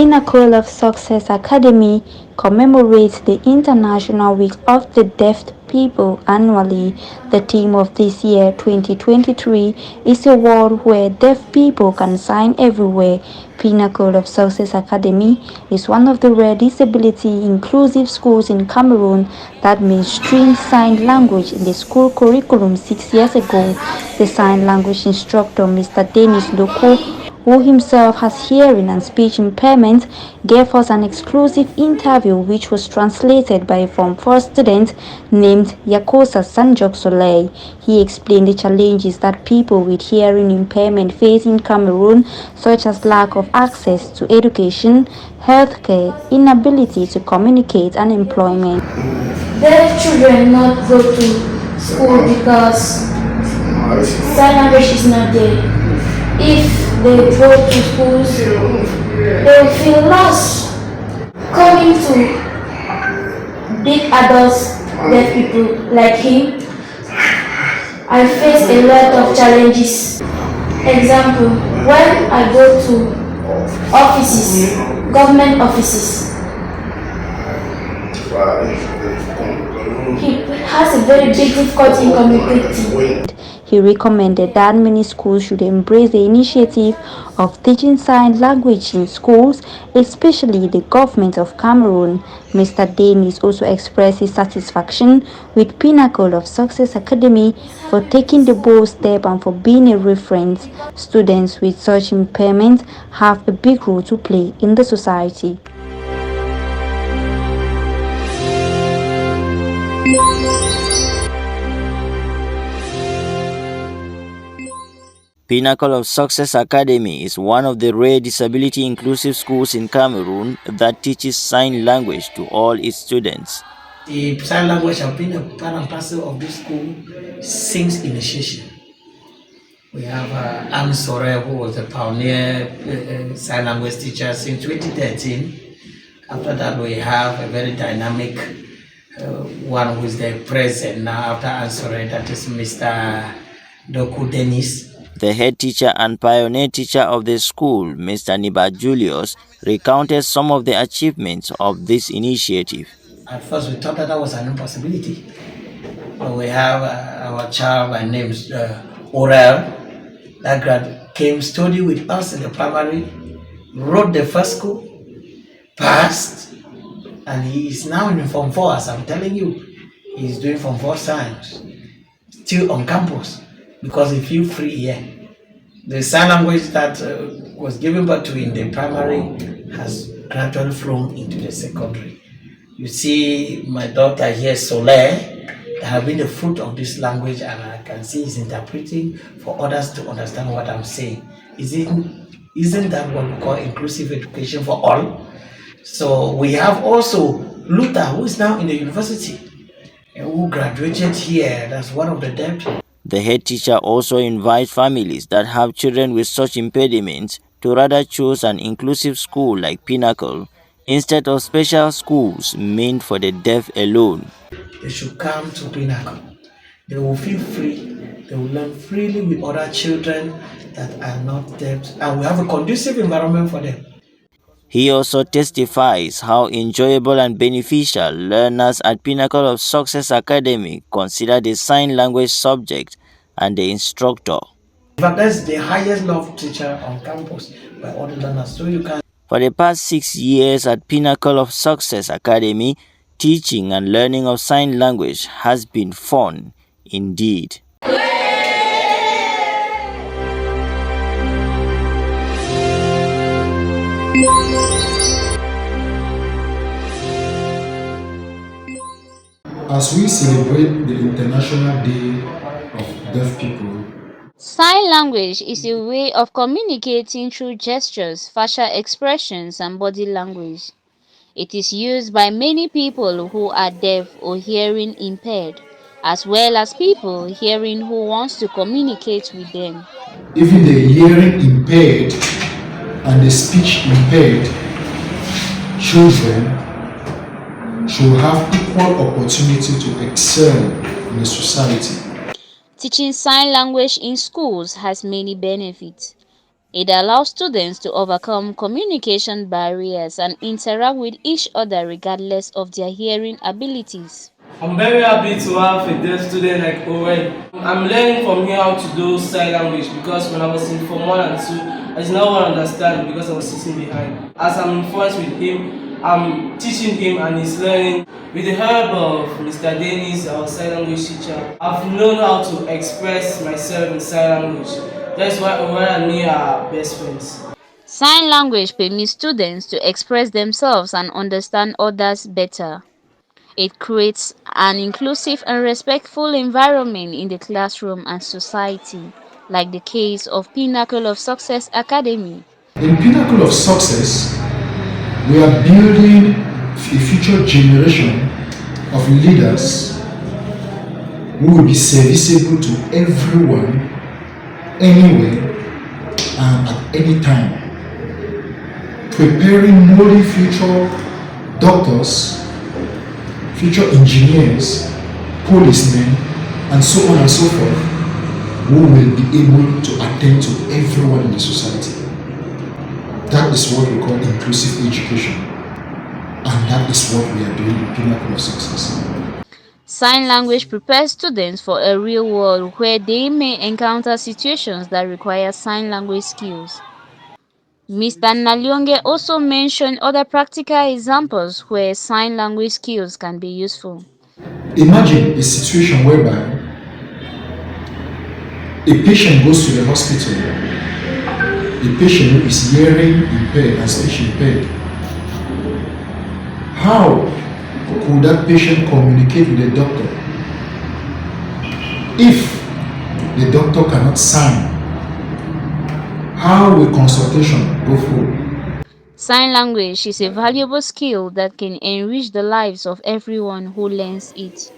Pinnacle of Success Academy commemorates the International Week of the Deaf People annually. The theme of this year, 2023, is a world where deaf people can sign everywhere. Pinnacle of Success Academy is one of the rare disability-inclusive schools in Cameroon that mainstreamed sign language in the school curriculum 6 years ago. The sign language instructor, Mr. Denis Loko, who himself has hearing and speech impairment, gave us an exclusive interview which was translated by a Form 4 student named Yakosa Sanjok Soleil. He explained the challenges that people with hearing impairment face in Cameroon, such as lack of access to education, healthcare, inability to communicate, and employment. Deaf children not go to school because sign language is not there. If they go to schools, they will feel lost. Coming to big adults, deaf people like him, I face a lot of challenges. Example, when I go to offices, government offices, he has a very big difficulty in communicating. He recommended that many schools should embrace the initiative of teaching sign language in schools, especially the government of Cameroon. Mr. Denis also expressed his satisfaction with Pinnacle of Success Academy for taking the bold step and for being a reference. Students with such impairments have a big role to play in the society. Pinnacle of Success Academy is one of the rare disability-inclusive schools in Cameroon that teaches sign language to all its students. The sign language has been a part and parcel of this school since initiation. We have Anne Sorel, who was a pioneer sign language teacher since 2013. After that, we have a very dynamic one who is the present now after Anne Sorel, that is Mr. Doku Denis. The head teacher and pioneer teacher of the school, Mr. Niba Julius, recounted some of the achievements of this initiative. At first, we thought that was an impossibility. But we have our child by name Orel, that came study with us in the primary, wrote the first school, passed, and he is now in Form 4, as I'm telling you. He's doing Form 4 science, still on campus, because he feels free here. The sign language that was given birth to in the primary has gradually flown into the secondary. You see my daughter here, Soleil, that have been the fruit of this language, and I can see he's interpreting for others to understand what I'm saying. Isn't that what we call inclusive education for all? So we have also Luther, who is now in the university, and who graduated here. That's one of the deaf. The head teacher also invites families that have children with such impediments to rather choose an inclusive school like Pinnacle instead of special schools meant for the deaf alone. They should come to Pinnacle. They will feel free. They will learn freely with other children that are not deaf, and we have a conducive environment for them. He also testifies how enjoyable and beneficial learners at Pinnacle of Success Academy consider the sign language subject and the instructor. In fact, that's the highest loved teacher on campus by all the learners. So you can. For the past 6 years at Pinnacle of Success Academy, teaching and learning of sign language has been fun indeed. As we celebrate the International Day of Deaf People, sign language is a way of communicating through gestures, facial expressions, and body language. It is used by many people who are deaf or hearing impaired, as well as people hearing who wants to communicate with them. even the hearing impaired and the speech impaired children should have equal opportunity to excel in the society. Teaching sign language in schools has many benefits. It allows students to overcome communication barriers and interact with each other regardless of their hearing abilities. I'm very happy to have a deaf student like Owen. I'm learning from him how to do sign language because when I was in Form 1 and 2, I did not want to understand because I was sitting behind. As I'm in front with him, I'm teaching him and he's learning. With the help of Mr. Dennis, our sign language teacher, I've known how to express myself in sign language. That's why Owen and me are best friends. Sign language permits students to express themselves and understand others better. It creates an inclusive and respectful environment in the classroom and society, like the case of Pinnacle of Success Academy. In Pinnacle of Success, we are building a future generation of leaders who will be serviceable to everyone, anywhere, and at any time. Preparing molding future doctors, future engineers, policemen, and so on and so forth, who will be able to attend to everyone in the society. That is what we call inclusive education. And that is what we are doing in Pinnacle of Success. Sign language prepares students for a real world where they may encounter situations that require sign language skills. Mr. Nalyonge also mentioned other practical examples where sign language skills can be useful. Imagine a situation whereby a patient goes to the hospital, a patient who is hearing impaired and speech impaired. How could that patient communicate with the doctor if the doctor cannot sign? How will consultation go through? Sign language is a valuable skill that can enrich the lives of everyone who learns it.